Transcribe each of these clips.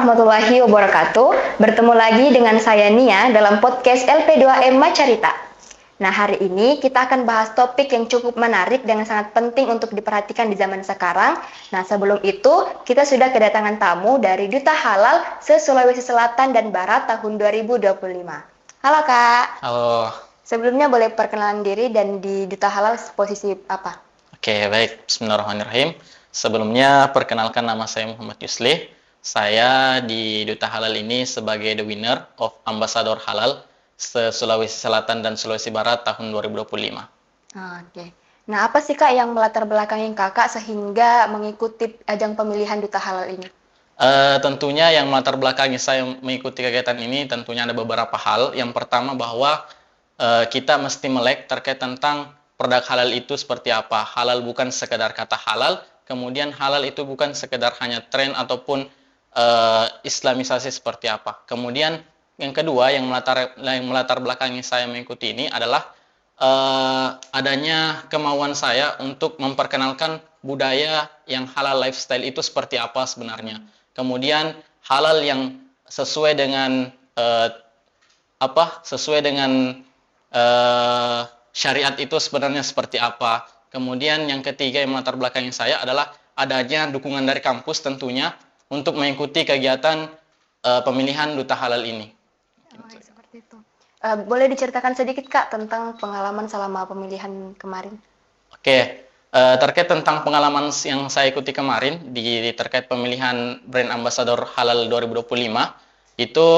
warahmatullahi wabarakatuh. Bertemu lagi dengan saya Nia dalam podcast LP2M Macarita. Nah, hari ini kita akan bahas topik yang cukup menarik dan sangat penting untuk diperhatikan di zaman sekarang. Nah, sebelum itu, kita sudah kedatangan tamu dari Duta Halal se-Sulawesi Selatan dan Barat tahun 2025. Halo Kak, Halo, sebelumnya boleh perkenalan diri dan di Duta Halal posisi apa? oke baik, Bismillahirrahmanirrahim. Sebelumnya perkenalkan nama saya Muhammad Yusli. Saya di Duta Halal ini sebagai the winner of Ambassador Halal se-Sulawesi Selatan dan Sulawesi Barat tahun 2025. Oke. Nah, apa sih Kak yang melatar belakangi Kakak sehingga mengikuti ajang pemilihan Duta Halal ini? Tentunya yang melatar belakangi saya mengikuti kegiatan ini tentunya ada beberapa hal. Yang pertama bahwa kita mesti melek terkait tentang produk halal itu seperti apa. Halal bukan sekedar kata halal, kemudian halal itu bukan sekedar hanya tren ataupun islamisasi seperti apa. Kemudian yang kedua yang melatar belakangi saya mengikuti ini adalah adanya kemauan saya untuk memperkenalkan budaya yang halal lifestyle itu seperti apa sebenarnya. Kemudian halal yang sesuai dengan syariat itu sebenarnya seperti apa. Kemudian yang ketiga yang melatar belakangi saya adalah adanya dukungan dari kampus tentunya untuk mengikuti kegiatan pemilihan Duta Halal ini. Seperti itu. Boleh diceritakan sedikit Kak tentang pengalaman selama pemilihan kemarin? Oke, terkait tentang pengalaman yang saya ikuti kemarin terkait pemilihan brand ambassador halal 2025 itu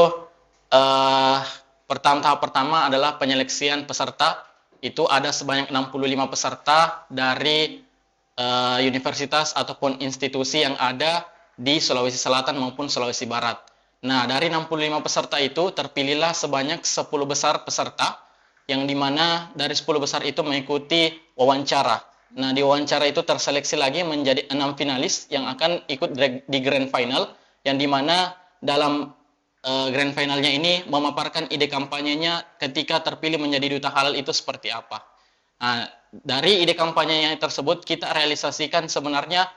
tahap pertama adalah penyeleksian peserta. Itu ada sebanyak 65 peserta dari universitas ataupun institusi yang ada di Sulawesi Selatan maupun Sulawesi Barat. Nah, dari 65 peserta itu terpilihlah sebanyak 10 besar peserta yang dimana dari 10 besar itu mengikuti wawancara. Nah, di wawancara itu terseleksi lagi menjadi 6 finalis yang akan ikut di grand final, yang dimana dalam grand finalnya ini memaparkan ide kampanyenya ketika terpilih menjadi Duta Halal itu seperti apa. Nah, dari ide kampanyenya tersebut kita realisasikan sebenarnya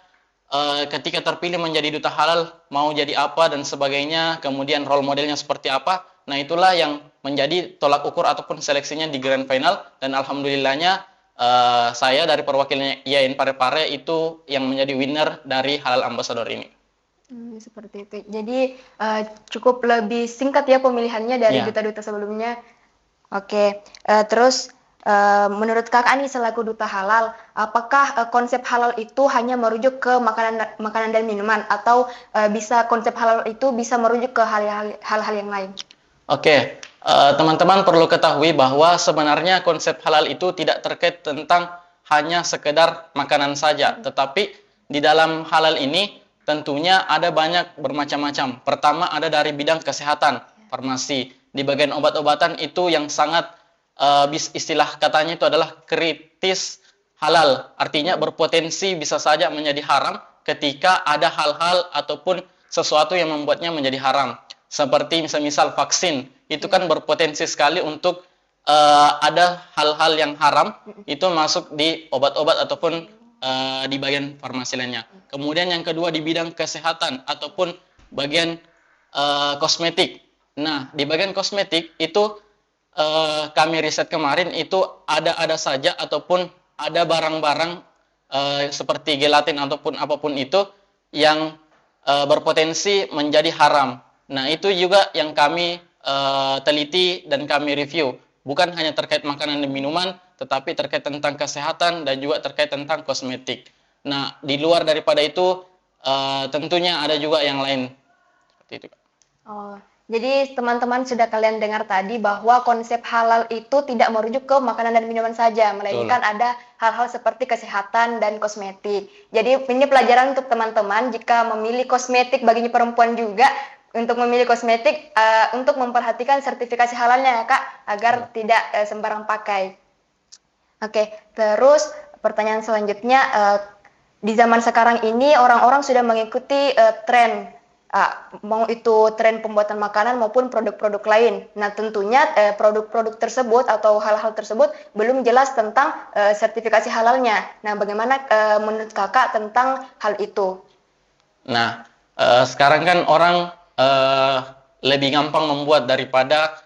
ketika terpilih menjadi Duta Halal mau jadi apa dan sebagainya, kemudian role modelnya seperti apa. Nah, itulah yang menjadi tolak ukur ataupun seleksinya di grand final, dan alhamdulillahnya saya dari perwakilannya IAIN Parepare itu yang menjadi winner dari Halal Ambassador ini. Seperti itu. Jadi cukup lebih singkat ya pemilihannya dari Ya. duta-duta sebelumnya. Oke, terus menurut Kakak nih selaku Duta Halal, apakah konsep halal itu hanya merujuk ke makanan dan minuman, atau bisa konsep halal itu bisa merujuk ke hal-hal yang lain? Oke, teman-teman perlu ketahui bahwa sebenarnya konsep halal itu tidak terkait tentang hanya sekedar makanan saja, tetapi di dalam halal ini tentunya ada banyak bermacam-macam. Pertama ada dari bidang kesehatan, farmasi. Di bagian obat-obatan itu yang sangat istilah katanya itu adalah kritis halal, artinya berpotensi bisa saja menjadi haram ketika ada hal-hal ataupun sesuatu yang membuatnya menjadi haram. Seperti misal vaksin, itu kan berpotensi sekali untuk ada hal-hal yang haram itu masuk di obat-obat ataupun di bagian farmasi lainnya. Kemudian yang kedua di bidang kesehatan ataupun bagian kosmetik. Nah, di bagian kosmetik itu kami riset kemarin itu ada saja ataupun ada barang-barang seperti gelatin ataupun apapun itu yang berpotensi menjadi haram. Nah, itu juga yang kami teliti dan kami review. Bukan hanya terkait makanan dan minuman, tetapi terkait tentang kesehatan dan juga terkait tentang kosmetik. Nah, di luar daripada itu, tentunya ada juga yang lain. Seperti itu. Oh, jadi teman-teman sudah kalian dengar tadi bahwa konsep halal itu tidak merujuk ke makanan dan minuman saja, melainkan ada hal-hal seperti kesehatan dan kosmetik. Jadi ini pelajaran untuk teman-teman jika memilih kosmetik baginya perempuan juga, untuk memilih kosmetik untuk memperhatikan sertifikasi halalnya ya Kak, agar tidak sembarang pakai. Oke, terus pertanyaan selanjutnya, di zaman sekarang ini orang-orang sudah mengikuti tren, mau itu tren pembuatan makanan maupun produk-produk lain. Nah, tentunya produk-produk tersebut atau hal-hal tersebut belum jelas tentang sertifikasi halalnya. Nah, bagaimana menurut Kakak tentang hal itu? Nah, sekarang kan orang eh, lebih gampang membuat daripada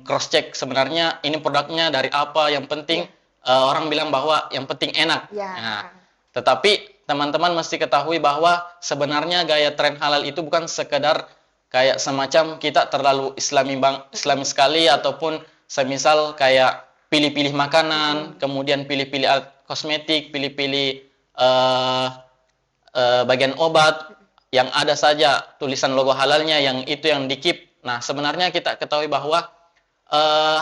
cross check sebenarnya ini produknya dari apa. Yang penting orang bilang bahwa yang penting enak. Nah, tetapi teman-teman mesti ketahui bahwa sebenarnya gaya tren halal itu bukan sekedar kayak semacam kita terlalu islami sekali, ataupun semisal kayak pilih-pilih makanan, kemudian pilih-pilih alat kosmetik, pilih-pilih bagian obat yang ada saja tulisan logo halalnya, yang itu yang di-keep. Nah, sebenarnya kita ketahui bahwa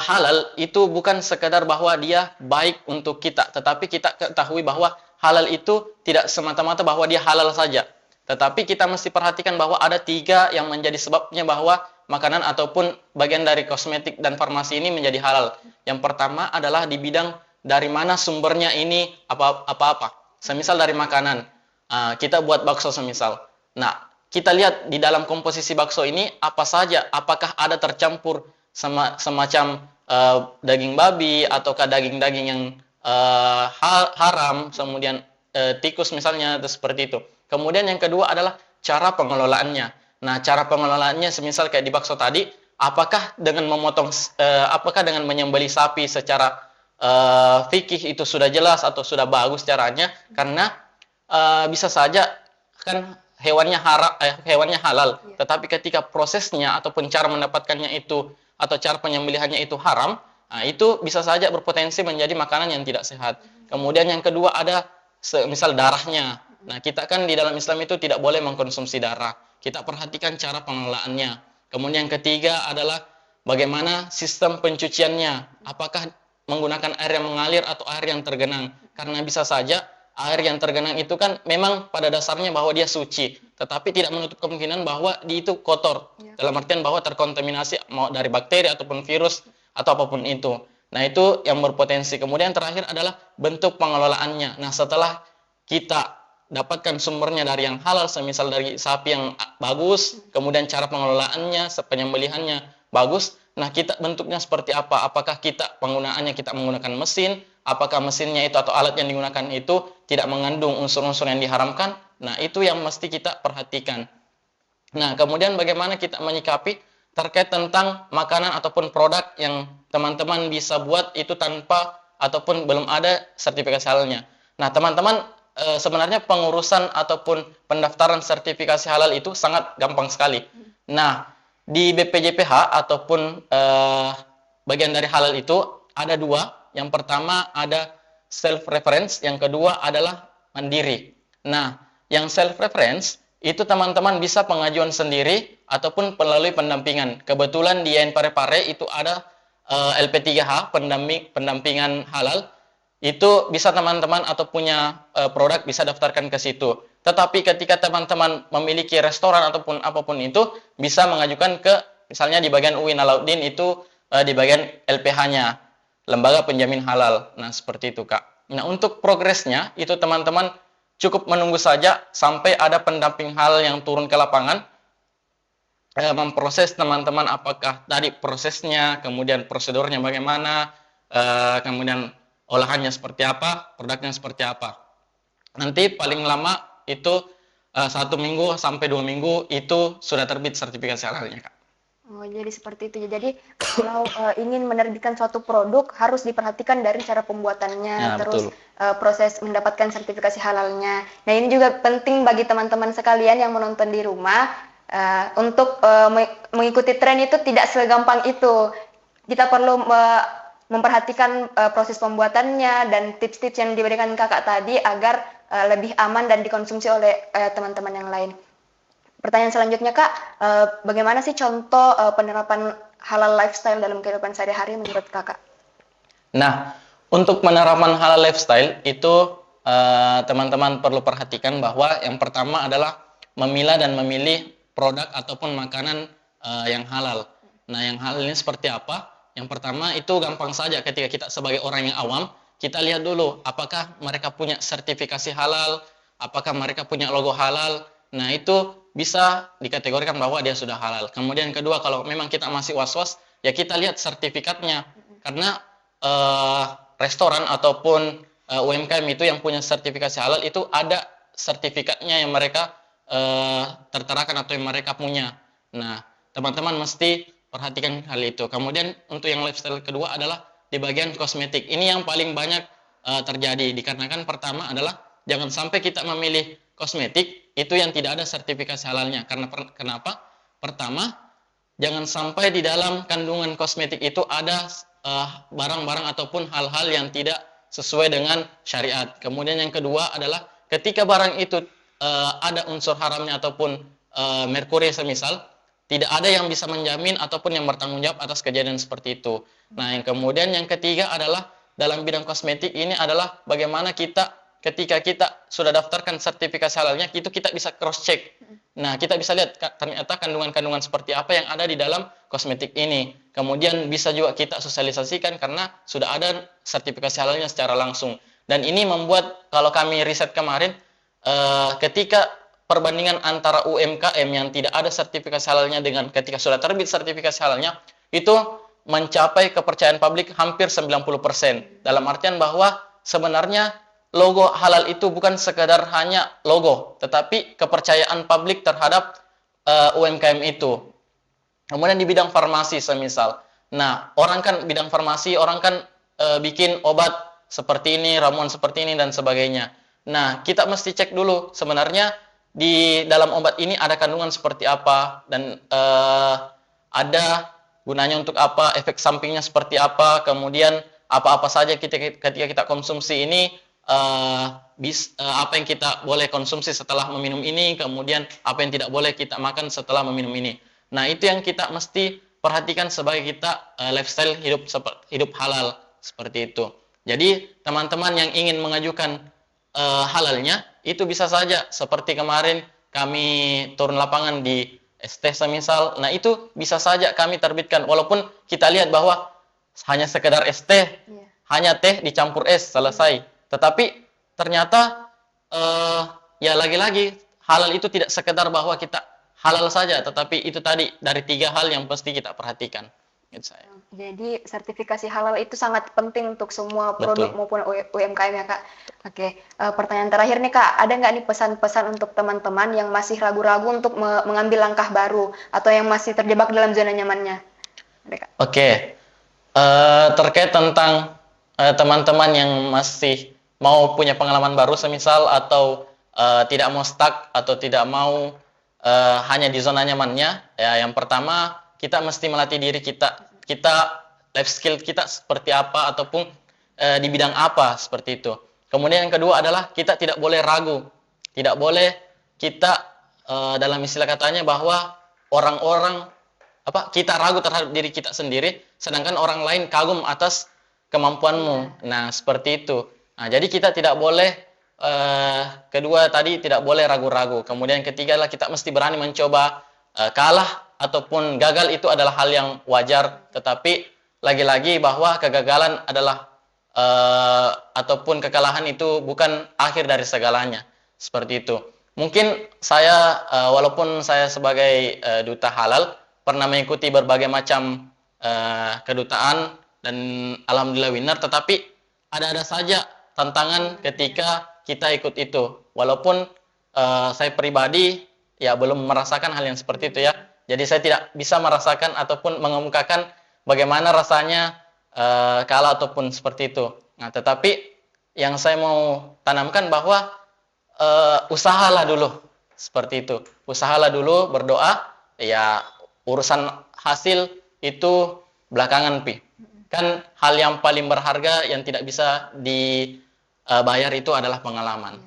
halal itu bukan sekedar bahwa dia baik untuk kita, tetapi kita ketahui bahwa halal itu tidak semata-mata bahwa dia halal saja. Tetapi kita mesti perhatikan bahwa ada 3 yang menjadi sebabnya bahwa makanan ataupun bagian dari kosmetik dan farmasi ini menjadi halal. Yang pertama adalah di bidang dari mana sumbernya ini apa-apa. Semisal dari makanan, kita buat bakso semisal. Nah, kita lihat di dalam komposisi bakso ini apa saja, apakah ada tercampur semacam daging babi ataukah daging-daging yang haram, kemudian tikus misalnya, atau seperti itu. Kemudian yang kedua adalah cara pengelolaannya. Nah, cara pengelolaannya semisal kayak di bakso tadi, apakah dengan apakah dengan menyembelih sapi secara fikih itu sudah jelas atau sudah bagus caranya? Karena bisa saja kan hewannya halal, tetapi ketika prosesnya ataupun cara mendapatkannya itu atau cara penyembelihannya itu haram, nah itu bisa saja berpotensi menjadi makanan yang tidak sehat. Kemudian yang kedua ada misal darahnya. Nah, kita kan di dalam Islam itu tidak boleh mengkonsumsi darah. Kita perhatikan cara pengelolaannya. Kemudian yang ketiga adalah bagaimana sistem pencuciannya. Apakah menggunakan air yang mengalir atau air yang tergenang? Karena bisa saja air yang tergenang itu kan memang pada dasarnya bahwa dia suci, tetapi tidak menutup kemungkinan bahwa dia itu kotor. Dalam artian bahwa terkontaminasi mau dari bakteri ataupun virus atau apapun itu. Nah, itu yang berpotensi. Kemudian terakhir adalah bentuk pengelolaannya. Nah, setelah kita dapatkan sumbernya dari yang halal, semisal dari sapi yang bagus, kemudian cara pengelolaannya, penyembelihannya bagus. Nah, kita bentuknya seperti apa? Apakah penggunaannya kita menggunakan mesin? Apakah mesinnya itu atau alat yang digunakan itu tidak mengandung unsur-unsur yang diharamkan? Nah, itu yang mesti kita perhatikan. Nah, kemudian bagaimana kita menyikapi terkait tentang makanan ataupun produk yang teman-teman bisa buat itu tanpa ataupun belum ada sertifikasi halalnya. Nah, teman-teman, sebenarnya pengurusan ataupun pendaftaran sertifikasi halal itu sangat gampang sekali. Nah, di BPJPH ataupun bagian dari halal itu ada 2. Yang pertama ada self-reference, yang kedua adalah mandiri. Nah, yang self-reference itu teman-teman bisa pengajuan sendiri ataupun melalui pendampingan. Kebetulan di Yayan Parepare itu ada LP3H, pendampingan halal. Itu bisa teman-teman atau punya produk bisa daftarkan ke situ. Tetapi ketika teman-teman memiliki restoran ataupun apapun itu, bisa mengajukan ke misalnya di bagian UIN Alauddin itu di bagian LPH-nya, Lembaga Penjamin Halal. Nah, seperti itu, Kak. Nah, untuk progresnya itu teman-teman cukup menunggu saja sampai ada pendamping halal yang turun ke lapangan, memproses teman-teman apakah tadi prosesnya, kemudian prosedurnya bagaimana, kemudian olahannya seperti apa, produknya seperti apa. Nanti paling lama itu 1 minggu sampai 2 minggu itu sudah terbit sertifikasi halalnya, Kak. Oh, jadi seperti itu. Jadi kalau ingin menerbitkan suatu produk harus diperhatikan dari cara pembuatannya, terus proses mendapatkan sertifikasi halalnya. Nah, ini juga penting bagi teman-teman sekalian yang menonton di rumah untuk mengikuti tren itu tidak segampang itu. Kita perlu memperhatikan proses pembuatannya dan tips-tips yang diberikan kakak tadi agar lebih aman dan dikonsumsi oleh teman-teman yang lain. Pertanyaan selanjutnya, Kak, bagaimana sih contoh penerapan halal lifestyle dalam kehidupan sehari-hari menurut kakak? Nah, untuk penerapan halal lifestyle itu teman-teman perlu perhatikan bahwa yang pertama adalah memilah dan memilih produk ataupun makanan yang halal. Nah, yang halal ini seperti apa? Yang pertama itu gampang saja ketika kita sebagai orang yang awam, kita lihat dulu apakah mereka punya sertifikasi halal, apakah mereka punya logo halal. Nah, itu bisa dikategorikan bahwa dia sudah halal. Kemudian yang kedua, kalau memang kita masih was-was, ya kita lihat sertifikatnya. Karena restoran ataupun UMKM itu yang punya sertifikasi halal itu ada sertifikatnya yang mereka terterakan atau yang mereka punya. Nah, teman-teman mesti perhatikan hal itu. Kemudian untuk yang lifestyle kedua adalah di bagian kosmetik. Ini yang paling banyak terjadi dikarenakan pertama adalah jangan sampai kita memilih kosmetik itu yang tidak ada sertifikasi halalnya. Karena kenapa? Pertama, jangan sampai di dalam kandungan kosmetik itu ada barang-barang ataupun hal-hal yang tidak sesuai dengan syariat. Kemudian yang kedua adalah ketika barang itu ada unsur haramnya ataupun merkuri semisal, tidak ada yang bisa menjamin ataupun yang bertanggung jawab atas kejadian seperti itu. Nah, yang kemudian yang ketiga adalah dalam bidang kosmetik ini adalah bagaimana kita ketika kita sudah daftarkan sertifikasi halalnya, itu kita bisa cross check. Nah, kita bisa lihat ternyata kandungan-kandungan seperti apa yang ada di dalam kosmetik ini. Kemudian bisa juga kita sosialisasikan karena sudah ada sertifikasi halalnya secara langsung. Dan ini membuat kalau kami riset kemarin, ketika perbandingan antara UMKM yang tidak ada sertifikasi halalnya dengan ketika sudah terbit sertifikasi halalnya, itu mencapai kepercayaan publik hampir 90%. Dalam artian bahwa sebenarnya logo halal itu bukan sekedar hanya logo, tetapi kepercayaan publik terhadap UMKM itu. Kemudian di bidang farmasi semisal. Nah, orang kan bidang farmasi, orang kan bikin obat seperti ini, ramuan seperti ini dan sebagainya. Nah, kita mesti cek dulu sebenarnya di dalam obat ini ada kandungan seperti apa dan ada gunanya untuk apa, efek sampingnya seperti apa, kemudian apa-apa saja ketika kita konsumsi ini, apa yang kita boleh konsumsi setelah meminum ini, kemudian apa yang tidak boleh kita makan setelah meminum ini. Nah, itu yang kita mesti perhatikan sebagai kita lifestyle hidup halal seperti itu. Jadi teman-teman yang ingin mengajukan halalnya itu bisa saja seperti kemarin kami turun lapangan di ST semisal. Nah, itu bisa saja kami terbitkan walaupun kita lihat bahwa hanya sekedar ST, hanya teh dicampur es selesai. Tetapi ternyata ya lagi-lagi halal itu tidak sekedar bahwa kita halal saja, tetapi itu tadi dari 3 hal yang pasti kita perhatikan. Saya. Jadi sertifikasi halal itu sangat penting untuk semua produk maupun UMKM ya Kak. Oke, pertanyaan terakhir nih Kak, ada nggak nih pesan-pesan untuk teman-teman yang masih ragu-ragu untuk mengambil langkah baru atau yang masih terjebak dalam zona nyamannya? Oke, terkait tentang teman-teman yang masih mau punya pengalaman baru semisal atau tidak mau stuck atau tidak mau hanya di zona nyamannya, ya yang pertama kita mesti melatih diri kita life skill kita seperti apa ataupun di bidang apa seperti itu. Kemudian yang kedua adalah kita tidak boleh ragu, tidak boleh kita dalam istilah katanya bahwa orang-orang kita ragu terhadap diri kita sendiri, sedangkan orang lain kagum atas kemampuanmu. Nah seperti itu. Nah jadi kita tidak boleh kedua tadi tidak boleh ragu-ragu. Kemudian ketiga adalah kita mesti berani mencoba kalah ataupun gagal itu adalah hal yang wajar, tetapi lagi-lagi bahwa kegagalan adalah ataupun kekalahan itu bukan akhir dari segalanya, seperti itu. Mungkin saya walaupun saya sebagai duta halal pernah mengikuti berbagai macam kedutaan dan alhamdulillah winner, tetapi ada saja tantangan ketika kita ikut itu. Walaupun saya pribadi ya belum merasakan hal yang seperti itu ya. Jadi saya tidak bisa merasakan ataupun mengemukakan bagaimana rasanya kalah ataupun seperti itu. Nah, tetapi yang saya mau tanamkan bahwa usahalah dulu seperti itu. Usahalah dulu, berdoa, ya urusan hasil itu belakangan pi. Kan hal yang paling berharga yang tidak bisa dibayar itu adalah pengalaman.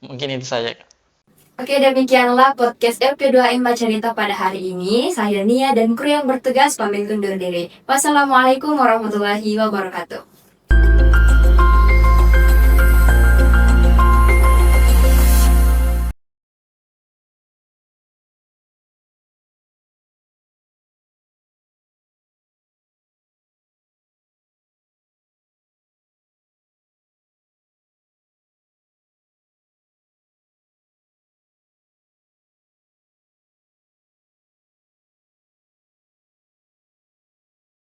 Mungkin itu saja. Oke, demikianlah podcast LP2M Cerita pada hari ini. Saya Nia dan kru yang bertugas pamit undur diri. Wassalamualaikum warahmatullahi wabarakatuh.